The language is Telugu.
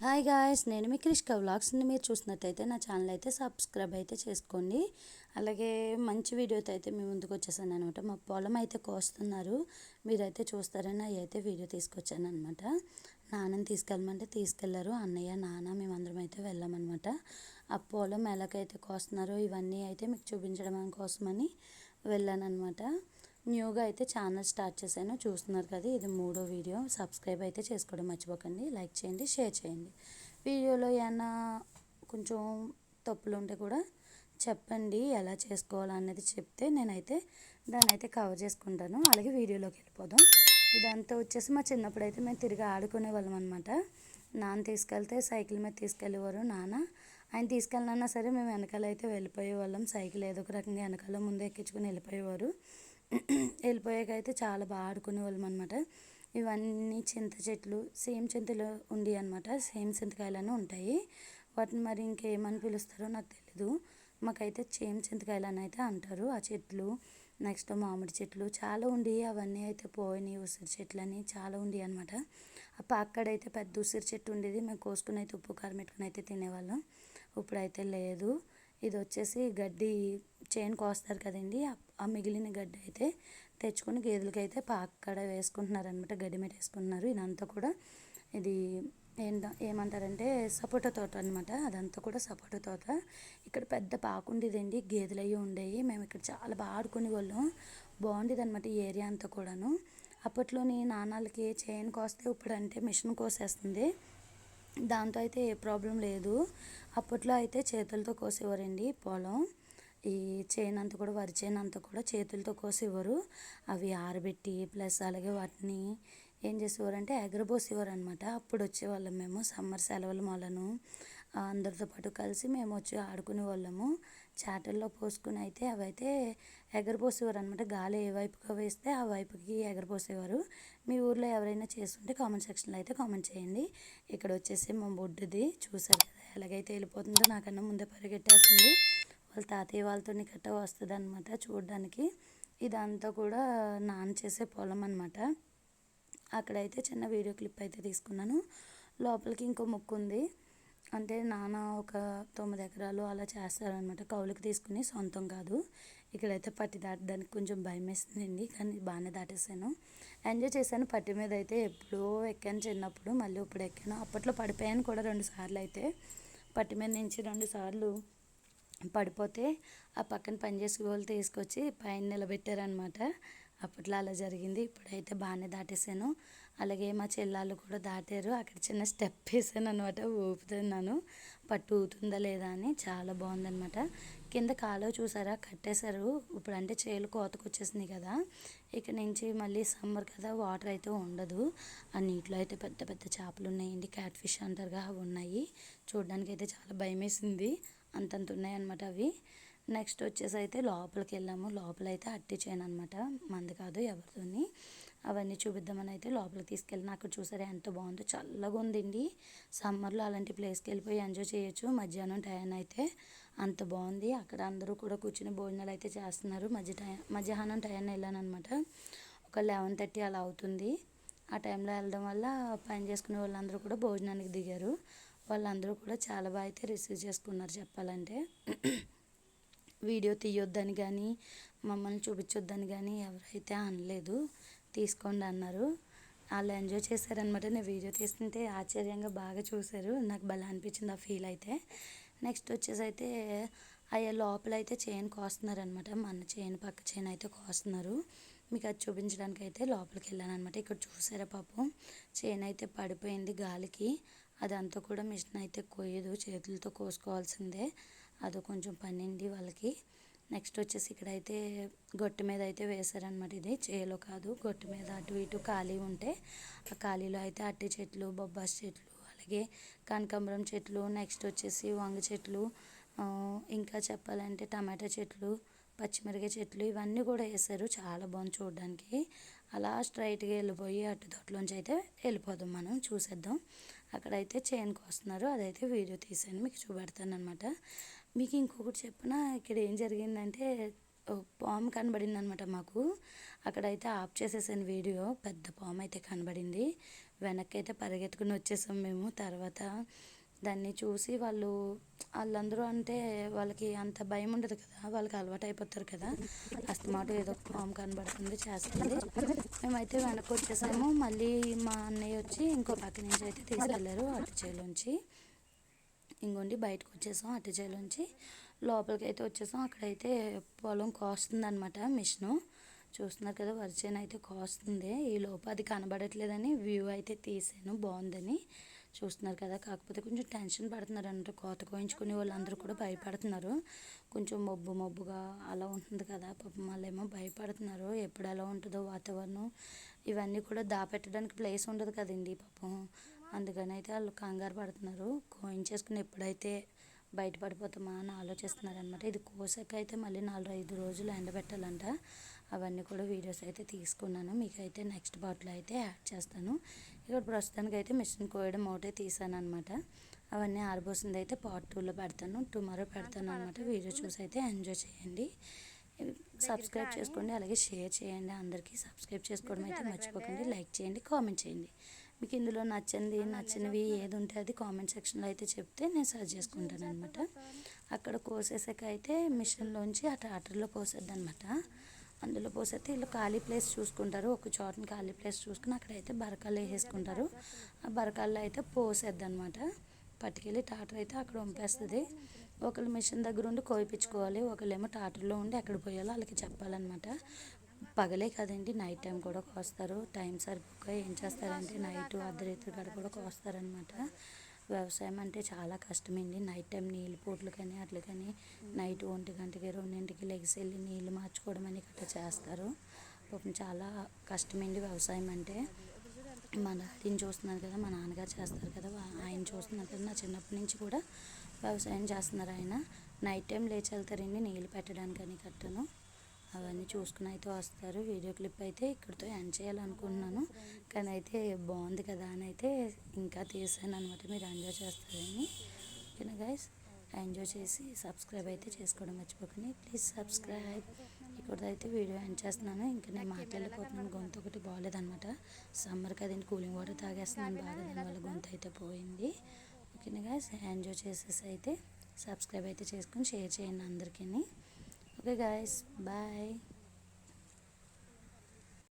హాయ్ గాయ్స్, నేను మీ క్రిష్క వ్లాగ్స్ని మీరు చూసినట్టయితే నా ఛానల్ అయితే సబ్స్క్రైబ్ అయితే చేసుకోండి. అలాగే మంచి వీడియోతో అయితే మీ ముందుకు వచ్చేసాను అనమాట. మా పొలం అయితే కోస్తున్నారు, మీరైతే చూస్తారని అయితే వీడియో తీసుకొచ్చాను అనమాట. నాన్నని తీసుకెళ్ళమంటే తీసుకెళ్లారు. అన్నయ్య నాన్న మేమందరం అయితే వెళ్ళామన్నమాట. ఆ పొలం ఎలాగైతే కోస్తున్నారో ఇవన్నీ అయితే మీకు చూపించడం కోసమని వెళ్ళాను అనమాట. న్యూగా అయితే ఛానల్ స్టార్ట్ చేశాను, చూస్తున్నారు కదా. ఇది 3వ వీడియో. సబ్స్క్రైబ్ అయితే చేసుకోవడం మర్చిపోకండి, లైక్ చేయండి, షేర్ చేయండి. వీడియోలో ఏమన్నా కొంచెం తప్పులు ఉంటే కూడా చెప్పండి, ఎలా చేసుకోవాలనేది చెప్తే నేనైతే దాన్ని అయితే కవర్ చేసుకుంటాను. అలాగే వీడియోలోకి వెళ్ళిపోదాం. ఇదంతా వచ్చేసి మా చిన్నప్పుడు అయితే మేము తిరిగి ఆడుకునే వాళ్ళం అనమాట. నాన్న తీసుకెళ్తే సైకిల్ మీద తీసుకెళ్ళేవారు. నాన్న ఆయన తీసుకెళ్ళినా సరే మేము వెనకాల అయితే వెళ్ళిపోయేవాళ్ళం. సైకిల్ ఏదో ఒక రకంగా వెనకాల ముందే ఎక్కించుకొని వెళ్ళిపోయేవారు. వెళ్ళిపోయాకైతే చాలా బాగా ఆడుకునేవాళ్ళం అనమాట. ఇవన్నీ చింత చెట్లు, సేమ్ చింతలు ఉండి అనమాట. సేమ్ చింతకాయలను ఉంటాయి. వాటిని మరి ఇంకేమని పిలుస్తారో నాకు తెలీదు. మాకైతే చింతకాయలు అని అయితే అంటారు ఆ చెట్లు. నెక్స్ట్ మామిడి చెట్లు చాలా ఉండి అవన్నీ అయితే పోయినాయి. ఉసిరి చెట్లు అని చాలా ఉండి అనమాట. అక్కడైతే పెద్ద ఉసిరి చెట్టు ఉండేది. మేము కోసుకుని అయితే ఉప్పు కారం పెట్టుకుని అయితే తినేవాళ్ళం. ఇప్పుడైతే లేదు. ఇది వచ్చేసి గడ్డి చేను కోస్తారు కదండి, ఆ మిగిలిన గడ్డి అయితే తెచ్చుకొని గేదెలకి అయితే అక్కడ వేసుకుంటున్నారనమాట. గడ్డి మీద వేసుకుంటున్నారు. ఇదంతా కూడా ఇది ఏమంటారంటే సపోటా తోట అనమాట. అదంతా కూడా సపోటా తోట. ఇక్కడ పెద్ద పాకు ఉండేదండి, గేదెలు అవి ఉండేవి. మేము ఇక్కడ చాలా బాగా ఆడుకునే వాళ్ళం. బాగుండేది అనమాట ఈ ఏరియా అంతా కూడాను. అప్పట్లోని నాణాలకి చేను కోస్తే ఇప్పుడు అంటే మిషన్ కోసేస్తుంది. దాంతో అయితే ఏ ప్రాబ్లం లేదు. అప్పట్లో అయితే చేతులతో కోసేవారండి పొలం. ఈ చేను అంతా కూడా, వరి చేను అంతా కూడా చేతులతో కోసేవారు. అవి ఆరబెట్టి ప్లస్ అలాగే వాటిని ఏం చేసేవారంటే ఎగరబోసేవారు అనమాట. అప్పుడు వచ్చేవాళ్ళం మేము సమ్మర్ సెలవుల మొలను అందరితో పాటు కలిసి మేము వచ్చి ఆడుకునే వాళ్ళము. చాటల్లో పోసుకుని అయితే అవైతే ఎగరపోసేవారు అనమాట. గాలి ఏ వైపుగా వేస్తే ఆ వైపుకి ఎగరపోసేవారు. మీ ఊర్లో ఎవరైనా చేస్తుంటే కామెంట్ సెక్షన్లో అయితే కామెంట్ చేయండి. ఇక్కడ వచ్చేసి మా బొడ్డుది చూసారు కదా, ఎలాగైతే వెళ్ళిపోతుందో. నాకన్నా ముందే పరిగెట్టేస్తుంది. వాళ్ళ తాతయ్య వాళ్ళతో కట్ట వస్తుంది అనమాట చూడడానికి. ఇదంతా కూడా నాన్న చేసే పొలం అనమాట. అక్కడైతే చిన్న వీడియో క్లిప్ అయితే తీసుకున్నాను. లోపలికి ఇంకో ముక్కు ఉంది. అంటే నాన్న ఒక 9 ఎకరాలు అలా చేస్తారనమాట. కౌలుకి తీసుకుని, సొంతం కాదు. ఇక్కడైతే పట్టి దాటడానికి కొంచెం భయం వేస్తుందండి, కానీ బాగానే దాటేసాను. ఎంజాయ్ చేశాను. పట్టి మీద అయితే ఎప్పుడో ఎక్కాను చిన్నప్పుడు, మళ్ళీ ఇప్పుడు ఎక్కాను. అప్పట్లో పడిపోయాను కూడా 2 సార్లు అయితే. పట్టి మీద నుంచి 2 సార్లు పడిపోతే ఆ పక్కన పనిచేసే వాళ్ళు తీసుకొచ్చి పైన నిలబెట్టారనమాట. అప్పట్లో అలా జరిగింది. ఇప్పుడైతే బాగానే దాటేసాను. అలాగే మా చెల్లెళ్ళు కూడా దాటారు. అక్కడ చిన్న స్టెప్ వేసాను అనమాట, ఊపుతున్నాను. పట్టు ఊతుందా లేదా అని. చాలా బాగుందనమాట. కింద కాలువ చూసారా, కట్టేశారు. ఇప్పుడు అంటే చేలు కోతకు వచ్చేసింది కదా, ఇక నుంచి మళ్ళీ సమ్మర్ కదా, వాటర్ అయితే ఉండదు. ఆ నీటిలో అయితే పెద్ద పెద్ద చేపలు ఉన్నాయండి, క్యాట్ ఫిష్ అంటారుగా, అవి ఉన్నాయి. చూడడానికి అయితే చాలా భయం వేసింది. అంతంత ఉన్నాయన్నమాట అవి. నెక్స్ట్ వచ్చేసి అయితే లోపలికి వెళ్ళాము. లోపలైతే అట్టి చేను అనమాట, మంది కాదు ఎవరితోని. అవన్నీ చూపిద్దామని అయితే లోపలికి తీసుకెళ్ళి, నాకు చూసారా ఎంత బాగుందో, చల్లగా ఉందండి. సమ్మర్లో అలాంటి ప్లేస్కి వెళ్ళిపోయి ఎంజాయ్ చేయొచ్చు. మధ్యాహ్నం టైం అయితే అంత బాగుంది. అక్కడ అందరూ కూడా కూర్చుని భోజనాలు అయితే చేస్తున్నారు. మధ్యాహ్నం టైం వెళ్ళాను అనమాట. ఒక 11:30 అలా అవుతుంది. ఆ టైంలో వెళ్ళడం వల్ల పని చేసుకునే వాళ్ళందరూ కూడా భోజనానికి దిగారు. వాళ్ళందరూ కూడా చాలా బాగా అయితే రిసీవ్ చేసుకున్నారు చెప్పాలంటే. వీడియో తీయొద్దని కానీ మమ్మల్ని చూపించొద్దని కానీ ఎవరైతే అనలేదు, తీసుకోండి అన్నారు. వాళ్ళు ఎంజాయ్ చేశారనమాట. నేను వీడియో తీస్తుంటే ఆశ్చర్యంగా బాగా చూశారు. నాకు భలే అనిపించింది ఆ ఫీల్ అయితే. నెక్స్ట్ వచ్చేసి అయితే అయ్యా లోపల అయితే చైన్ కోస్తున్నారనమాట. మన చైన్ పక్క చైన్ అయితే కోస్తున్నారు. మీకు అది చూపించడానికి అయితే లోపలికి వెళ్ళాను అనమాట. ఇక్కడ చూసారా పాపం, చైన్ అయితే పడిపోయింది గాలికి. అదంతా కూడా మిషన్ అయితే కొయ్యదు, చేతులతో కోసుకోవాల్సిందే. అది కొంచెం పనిండి వాళ్ళకి. నెక్స్ట్ వచ్చేసి ఇక్కడైతే గొట్టు మీద అయితే వేశారనమాట. ఇది చేలో కాదు, గొట్టు మీద అటు ఇటు ఖాళీ ఉంటే ఆ ఖాళీలో అయితే అట్టి చెట్లు, బొబ్బాస్ చెట్లు, అలాగే కనకాంబరం చెట్లు, నెక్స్ట్ వచ్చేసి వంగ చెట్లు, ఇంకా చెప్పాలంటే టమాటా చెట్లు, పచ్చిమిరకాయ చెట్లు, ఇవన్నీ కూడా వేశారు. చాలా బాగుంది చూడడానికి. అలా స్ట్రైట్గా వెళ్ళిపోయి అటు తోటలోంచి అయితే వెళ్ళిపోదాం, మనం చూసేద్దాం. అక్కడైతే చైన్కి వస్తున్నారు, అదైతే వీడియో తీసాను, మీకు చూపెడతాను అనమాట. మీకు ఇంకొకటి చెప్పిన, ఇక్కడ ఏం జరిగిందంటే పాము కనబడింది అనమాట మాకు. అక్కడైతే ఆఫ్ చేసేసాను వీడియో. పెద్ద పాము అయితే కనబడింది. వెనక్కి అయితే పరిగెత్తుకుని వచ్చేసాం మేము. తర్వాత దాన్ని చూసి వాళ్ళందరూ అంటే వాళ్ళకి అంత భయం ఉండదు కదా, వాళ్ళకి అలవాటు అయిపోతారు కదా, అస్తమాటు ఏదో ఒక పాము కనబడుతుంది చేస్తుంది. మేమైతే వెనక్కి వచ్చేసాము. మళ్ళీ మా అన్నయ్య వచ్చి ఇంకో పక్క నుంచి అయితే తీసుకెళ్లారు అటు చేలోంచి. ఇంకోండి బయటకు వచ్చేసాం అటు చేలోంచి, లోపలికి అయితే వచ్చేసాం. అక్కడైతే పొలం కోస్తుంది అనమాట మిషను. చూస్తున్నారు కదా వరి చేను అయితే కోస్తుంది. ఈ లోపు అది కనబడట్లేదని వ్యూ అయితే తీసాను, బాగుందని. చూస్తున్నారు కదా, కాకపోతే కొంచెం టెన్షన్ పడుతున్నారు అంటే కోత కోయించుకునే వాళ్ళందరూ కూడా భయపడుతున్నారు. కొంచెం మబ్బుగా అలా ఉంటుంది కదా, పాపం వాళ్ళేమో భయపడుతున్నారు. ఎప్పుడు ఎలా ఉంటుందో వాతావరణం, ఇవన్నీ కూడా దాపెట్టడానికి ప్లేస్ ఉండదు కదండి పాపం. అందుకని అయితే వాళ్ళు కంగారు పడుతున్నారు. కోయించేసుకుని ఎప్పుడైతే బయటపడిపోతామా అని ఆలోచిస్తున్నారు అనమాట. ఇది కోసాక అయితే మళ్ళీ 4-5 రోజులు ఎండబెట్టాలంట. అవన్నీ కూడా వీడియోస్ అయితే తీసుకున్నాను, మీకైతే నెక్స్ట్ పార్ట్లో అయితే యాడ్ చేస్తాను. ఇక్కడ ప్రస్తుతానికి అయితే మిషన్ కోయడం ఒకటే తీసాను అనమాట. అవన్నీ ఆరబోసింది అయితే పార్ట్ 2లో పెడతాను, టుమారో పెడతాను అనమాట. వీడియో చూసి అయితే ఎంజాయ్ చేయండి. సబ్స్క్రైబ్ చేసుకోండి, అలాగే షేర్ చేయండి. అందరికీ సబ్స్క్రైబ్ చేసుకోవడం అయితే మర్చిపోకండి. లైక్ చేయండి, కామెంట్ చేయండి. మీకు ఇందులో నచ్చినవి ఏది ఉంటే అది కామెంట్ సెక్షన్లో అయితే చెప్తే నేను సర్చ్ చేసుకుంటాను అనమాట. అక్కడ కోసేసాక అయితే మిషన్లోంచి ఆ ట్రాక్టర్లో పోసేద్ది అనమాట. అందులో పోసేస్తే వీళ్ళు ఖాళీ ప్లేస్ చూసుకుంటారు, ఒక చోటని ఖాళీ ప్లేస్ చూసుకుని అక్కడైతే బరకాలు వేసేసుకుంటారు. ఆ బరకాల్లో అయితే పోసేద్ది అనమాట. పట్టుకెళ్ళి ట్రాక్టర్ అయితే అక్కడ పంపేస్తుంది. ఒకళ్ళు మిషన్ దగ్గర ఉండి కోయిపించుకోవాలి, ఒకళ్ళేమో ట్రాక్టర్లో ఉండి ఎక్కడ పోయాలో వాళ్ళకి చెప్పాలన్నమాట. పగలే కదండి, నైట్ టైం కూడా కోస్తారు. టైం సరిపోక ఏం చేస్తారంటే నైట్ అర్ధరాత్రి కాడ కూడా కోస్తారనమాట. వ్యవసాయం అంటే చాలా కష్టమండి. నైట్ టైం నీళ్ళు పోట్లు కానీ అట్లా కానీ నైట్ 1 గంటకి 2ంటికి లెగిసి వెళ్ళి నీళ్ళు మార్చుకోవడం అని గట్రా చేస్తారు. పాపం చాలా కష్టమండి వ్యవసాయం అంటే. మా డాడీని చూస్తున్నారు కదా, మా నాన్నగారు చేస్తారు కదా, ఆయన చూస్తున్నారు కదా, నా చిన్నప్పటి నుంచి కూడా వ్యవసాయం చేస్తున్నారు ఆయన. నైట్ టైం లేచి వెళ్తారండి నీళ్ళు పెట్టడానికని కట్టను. అవన్నీ చూసుకుని అయితే వస్తారు. వీడియో క్లిప్ అయితే ఇక్కడితో ఎండ్ చేయాలనుకుంటున్నాను, కానీ అయితే బాగుంది కదా అని అయితే ఇంకా తీసాను అనమాట. మీరు ఎంజాయ్ చేస్తారని. ఓకేనా గైస్, ఎంజాయ్ చేసి సబ్స్క్రైబ్ అయితే చేసుకోవడం మర్చిపోకండి. Please subscribe. ఇక్కడైతే వీడియో ఎండ్ చేస్తున్నాను. ఇంకా నేను మాట్లాడలేకపోతున్నాను, గొంతు ఒకటి బాగాలేదనమాట. సమ్మర్ కదండి, కూలింగ్ వాటర్ తాగేస్తున్నాను బాగా, దానివల్ల గొంతు అయితే పోయింది. ఓకేనా గైస్, ఎంజాయ్ చేసేసి అయితే సబ్స్క్రైబ్ అయితే చేసుకొని షేర్ చేయండి అందరికీ. Okay guys, bye.